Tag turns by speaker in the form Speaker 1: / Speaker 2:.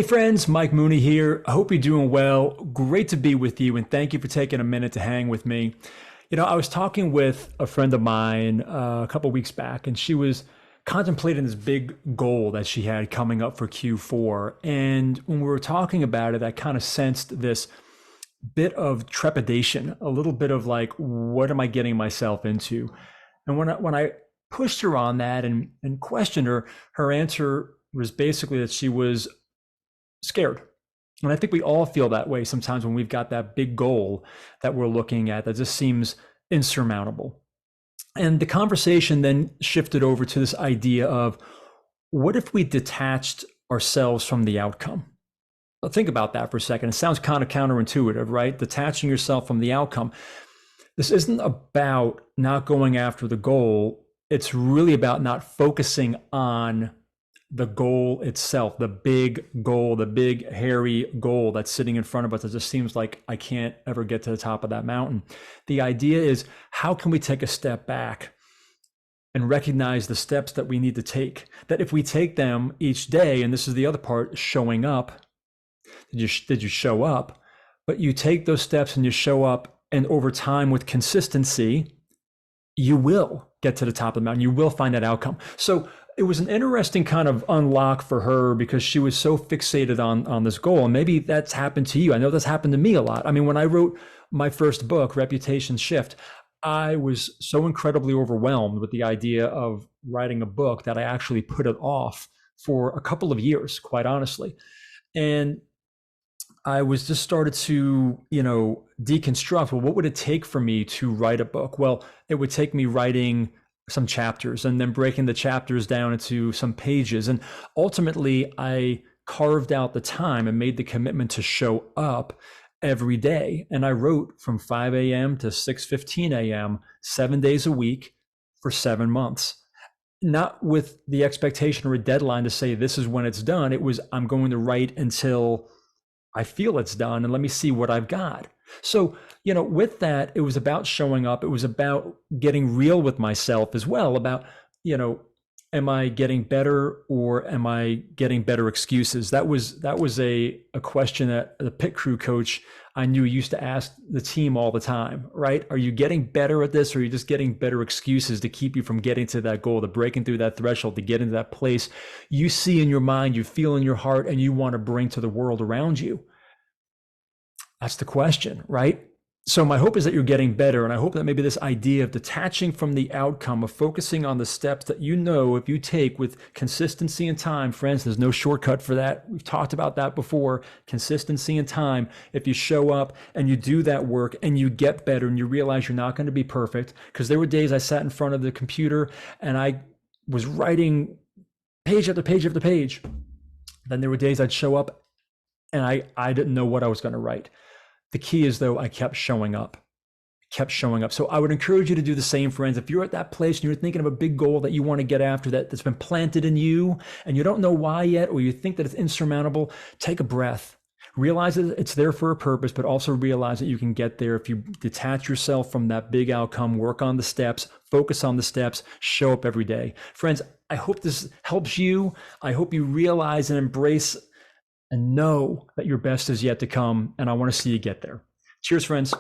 Speaker 1: friends, Mike Mooney here. I hope you're doing well. Great to be with you, and thank you for taking a minute to hang with me. I was talking with a friend of mine a couple weeks back, and she was contemplating this big goal that she had coming up for Q4. And when we were talking about it, I kind of sensed this bit of trepidation, a little bit of like, what am I getting myself into? And when I pushed her on that and questioned her, her answer was basically that she was scared. And I think we all feel that way sometimes when we've got that big goal that we're looking at that just seems insurmountable. And the conversation then shifted over to this idea of, what if we detached ourselves from the outcome? Well, think about that for a second. It sounds kind of counterintuitive, right? Detaching yourself from the outcome. This isn't about not going after the goal. It's really about not focusing on the goal itself, the big goal, the big hairy goal that's sitting in front of us that just seems like I can't ever get to the top of that mountain. The idea is, how can we take a step back and recognize the steps that we need to take? That if we take them each day, and this is the other part, showing up. Did you show up? But you take those steps and you show up, and over time with consistency, you will get to the top of the mountain. You will find that outcome. So it was an interesting kind of unlock for her because she was so fixated on this goal. And maybe that's happened to you. I know that's happened to me a lot. I mean, when I wrote my first book, Reputation Shift, I was so incredibly overwhelmed with the idea of writing a book that I actually put it off for a couple of years, quite honestly. And I was just started to, deconstruct, well, what would it take for me to write a book? Well, it would take me writing some chapters and then breaking the chapters down into some pages. And ultimately, I carved out the time and made the commitment to show up every day. And I wrote from 5 a.m. to 6:15 a.m., 7 days a week for 7 months. Not with the expectation or a deadline to say this is when it's done. It was, I'm going to write until I feel it's done, and let me see what I've got. So, with that, it was about showing up. It was about getting real with myself as well, about, am I getting better or am I getting better excuses? That was a question that the pit crew coach I knew used to ask the team all the time, right? Are you getting better at this, or are you just getting better excuses to keep you from getting to that goal, to breaking through that threshold, to get into that place you see in your mind, you feel in your heart, and you want to bring to the world around you? That's the question, right? So my hope is that you're getting better, and I hope that maybe this idea of detaching from the outcome, of focusing on the steps that if you take with consistency and time, friends, there's no shortcut for that. We've talked about that before, consistency and time. If you show up and you do that work and you get better and you realize you're not going to be perfect, because there were days I sat in front of the computer and I was writing page after page after page. Then there were days I'd show up and I didn't know what I was going to write. The key is, though, I kept showing up. So I would encourage you to do the same, friends. If you're at that place and you're thinking of a big goal that you want to get after, that's been planted in you and you don't know why yet, or you think that it's insurmountable, take a breath. Realize that it's there for a purpose, but also realize that you can get there if you detach yourself from that big outcome, work on the steps, focus on the steps, show up every day. Friends, I hope this helps you. I hope you realize and embrace and know that your best is yet to come. And I want to see you get there. Cheers, friends.